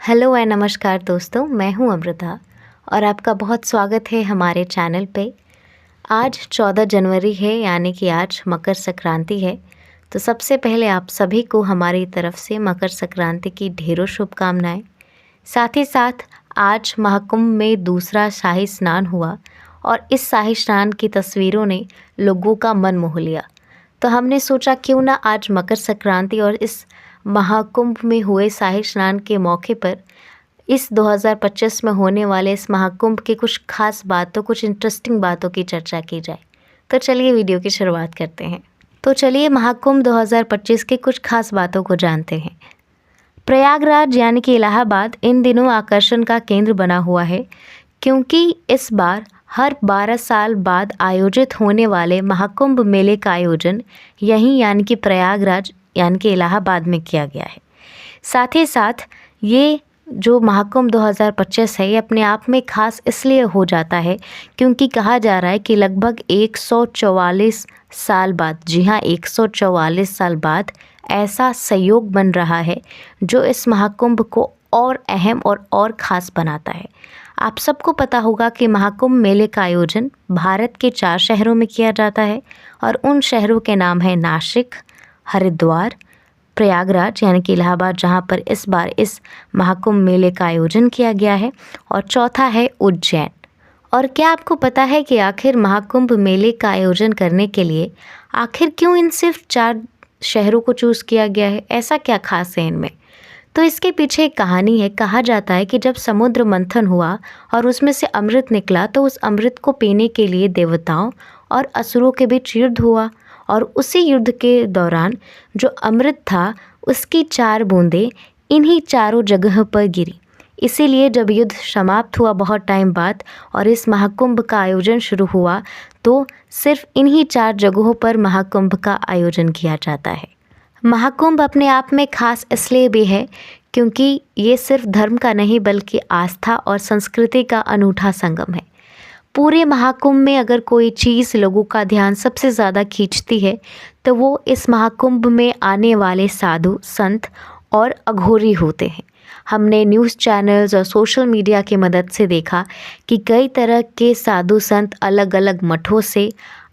Hello and नमस्कार दोस्तों, मैं हूं अमृता और आपका बहुत स्वागत है हमारे चैनल पे। आज 14 जनवरी है, यानी कि आज मकर संक्रांति है। तो सबसे पहले आप सभी को हमारी तरफ से मकर संक्रांति की ढेरों शुभकामनाएं। साथ ही साथ आज महाकुंभ में दूसरा शाही स्नान हुआ और इस शाही स्नान की तस्वीरों ने लोगों का मन मोह लिया। तो हमने सोचा क्यों ना आज मकर संक्रांति और इस महाकुंभ में हुए शाही स्नान के मौके पर इस 2025 में होने वाले इस महाकुंभ के कुछ खास बातों, कुछ इंटरेस्टिंग बातों की चर्चा की जाए। तो चलिए वीडियो की शुरुआत करते हैं। तो चलिए महाकुंभ 2025 के कुछ खास बातों को जानते हैं। प्रयागराज यानी कि इलाहाबाद इन दिनों आकर्षण का केंद्र बना हुआ है, क्योंकि इस बार हर 12 साल बाद आयोजित होने वाले महाकुंभ मेले का आयोजन यहीं यानी कि प्रयागराज यानी कि इलाहाबाद में किया गया है। साथ ही साथ ये जो महाकुंभ 2025 है, ये अपने आप में खास इसलिए हो जाता है क्योंकि कहा जा रहा है कि लगभग 144 साल बाद, जी हाँ 144 साल बाद ऐसा संयोग बन रहा है जो इस महाकुंभ को और अहम और ख़ास बनाता है। आप सबको पता होगा कि महाकुंभ मेले का आयोजन भारत के 4 शहरों में किया जाता है और उन शहरों के नाम है नासिक, हरिद्वार, प्रयागराज यानी कि इलाहाबाद, जहाँ पर इस बार इस महाकुंभ मेले का आयोजन किया गया है, और चौथा है उज्जैन। और क्या आपको पता है कि आखिर महाकुंभ मेले का आयोजन करने के लिए आखिर क्यों इन सिर्फ 4 शहरों को चूज़ किया गया है? ऐसा क्या खास है इनमें? तो इसके पीछे एक कहानी है। कहा जाता है कि जब समुद्र मंथन हुआ और उसमें से अमृत निकला, तो उस अमृत को पीने के लिए देवताओं और असुरों के बीच युद्ध हुआ, और उसी युद्ध के दौरान जो अमृत था उसकी 4 बूंदें इन्हीं चारों जगह पर गिरी। इसीलिए जब युद्ध समाप्त हुआ बहुत टाइम बाद और इस महाकुंभ का आयोजन शुरू हुआ, तो सिर्फ इन्हीं 4 जगहों पर महाकुंभ का आयोजन किया जाता है। महाकुंभ अपने आप में खास इसलिए भी है क्योंकि ये सिर्फ धर्म का नहीं बल्कि आस्था और संस्कृति का अनूठा संगम है। पूरे महाकुंभ में अगर कोई चीज़ लोगों का ध्यान सबसे ज़्यादा खींचती है तो वो इस महाकुंभ में आने वाले साधु, संत और अघोरी होते हैं। हमने न्यूज़ चैनल्स और सोशल मीडिया की मदद से देखा कि कई तरह के साधु संत अलग अलग मठों से,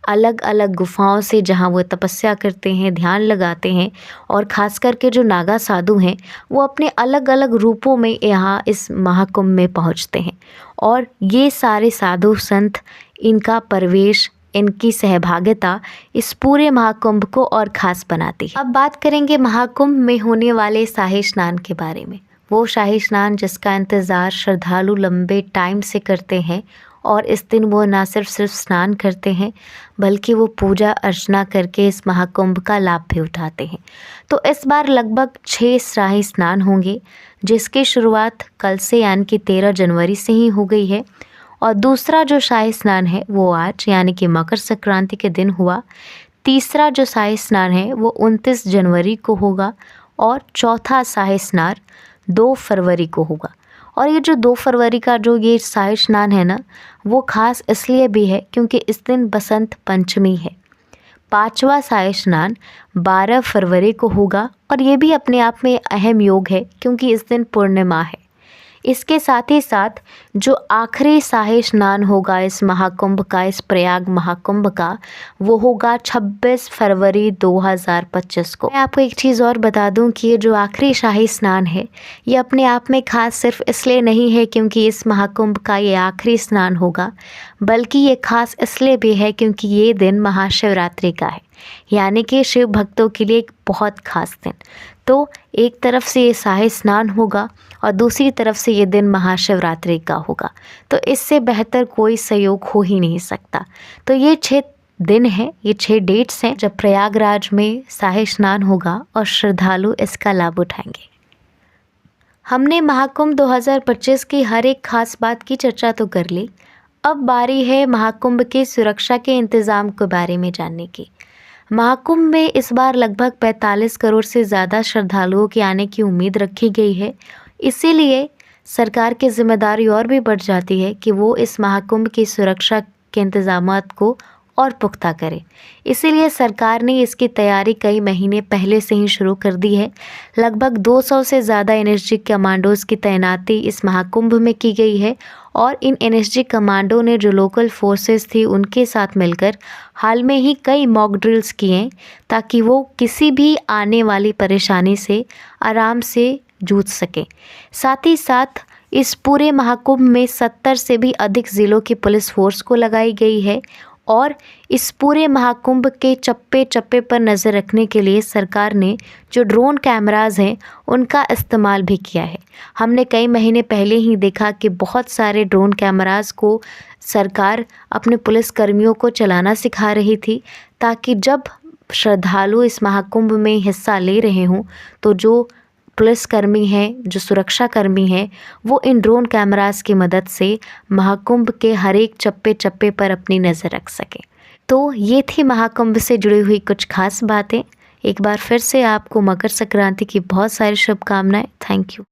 अलग अलग गुफाओं से, जहाँ वो तपस्या करते हैं, ध्यान लगाते हैं, और ख़ास करके जो नागा साधु हैं वो अपने अलग अलग रूपों में यहाँ इस महाकुंभ में पहुँचते हैं। और ये सारे साधु संत, इनका प्रवेश, इनकी सहभागिता इस पूरे महाकुंभ को और ख़ास बनाती है। अब बात करेंगे महाकुंभ में होने वाले शाही स्नान के बारे में। वो शाही स्नान जिसका इंतज़ार श्रद्धालु लंबे टाइम से करते हैं, और इस दिन वो ना सिर्फ स्नान करते हैं बल्कि वो पूजा अर्चना करके इस महाकुंभ का लाभ भी उठाते हैं। तो इस बार लगभग 6 शाही स्नान होंगे, जिसकी शुरुआत कल से यानी कि 13 जनवरी से ही हो गई है, और दूसरा जो शाही स्नान है वो आज यानी कि मकर संक्रांति के दिन हुआ। तीसरा जो शाही स्नान है वो 29 जनवरी को होगा, और चौथा शाही स्नान 2 फरवरी को होगा। और ये जो 2 फरवरी का जो ये शाही स्नान है ना, वो ख़ास इसलिए भी है क्योंकि इस दिन बसंत पंचमी है। 5वां शाही स्नान 12 फरवरी को होगा, और ये भी अपने आप में अहम योग है क्योंकि इस दिन पूर्णिमा है। इसके साथ ही साथ जो आखिरी शाही स्नान होगा इस महाकुंभ का, इस प्रयाग महाकुंभ का, वो होगा 26 फरवरी 2025 को। मैं आपको एक चीज़ और बता दूं कि ये जो आखिरी शाही स्नान है ये अपने आप में खास सिर्फ इसलिए नहीं है क्योंकि इस महाकुंभ का ये आखिरी स्नान होगा, बल्कि ये खास इसलिए भी है क्योंकि ये दिन महाशिवरात्रि का है, यानी कि शिव भक्तों के लिए एक बहुत खास दिन। तो एक तरफ से ये शाही स्नान होगा और दूसरी तरफ से ये दिन महाशिवरात्रि का होगा, तो इससे बेहतर कोई संयोग हो ही नहीं सकता। तो ये 6 दिन हैं, ये 6 डेट्स हैं जब प्रयागराज में शाही स्नान होगा और श्रद्धालु इसका लाभ उठाएंगे। हमने महाकुंभ 2025 की हर एक खास बात की चर्चा तो कर ली। अब बारी है महाकुंभ के सुरक्षा के इंतज़ाम के बारे में जानने की। महाकुंभ में इस बार लगभग 45 करोड़ से ज़्यादा श्रद्धालुओं के आने की उम्मीद रखी गई है। इसीलिए सरकार की जिम्मेदारी और भी बढ़ जाती है कि वो इस महाकुंभ की सुरक्षा के इंतज़ामात को और पुख्ता करें। इसीलिए सरकार ने इसकी तैयारी कई महीने पहले से ही शुरू कर दी है। लगभग 200 से ज़्यादा एनएसजी कमांडोज़ की तैनाती इस महाकुंभ में की गई है और इन एनएसजी कमांडो ने जो लोकल फोर्सेस थी उनके साथ मिलकर हाल में ही कई मॉक ड्रिल्स किए ताकि वो किसी भी आने वाली परेशानी से आराम से जूझ सकें। साथ ही साथ इस पूरे महाकुंभ में 70 से भी अधिक ज़िलों की पुलिस फोर्स को लगाई गई है और इस पूरे महाकुंभ के चप्पे चप्पे पर नज़र रखने के लिए सरकार ने जो ड्रोन कैमरास हैं उनका इस्तेमाल भी किया है। हमने कई महीने पहले ही देखा कि बहुत सारे ड्रोन कैमरास को सरकार अपने पुलिस कर्मियों को चलाना सिखा रही थी ताकि जब श्रद्धालु इस महाकुंभ में हिस्सा ले रहे हों तो जो पुलिसकर्मी हैं, जो सुरक्षा कर्मी हैं, वो इन ड्रोन कैमरास की मदद से महाकुंभ के हर एक चप्पे चप्पे पर अपनी नज़र रख सकें। तो ये थी महाकुंभ से जुड़ी हुई कुछ खास बातें। एक बार फिर से आपको मकर संक्रांति की बहुत सारी शुभकामनाएं। Thank you.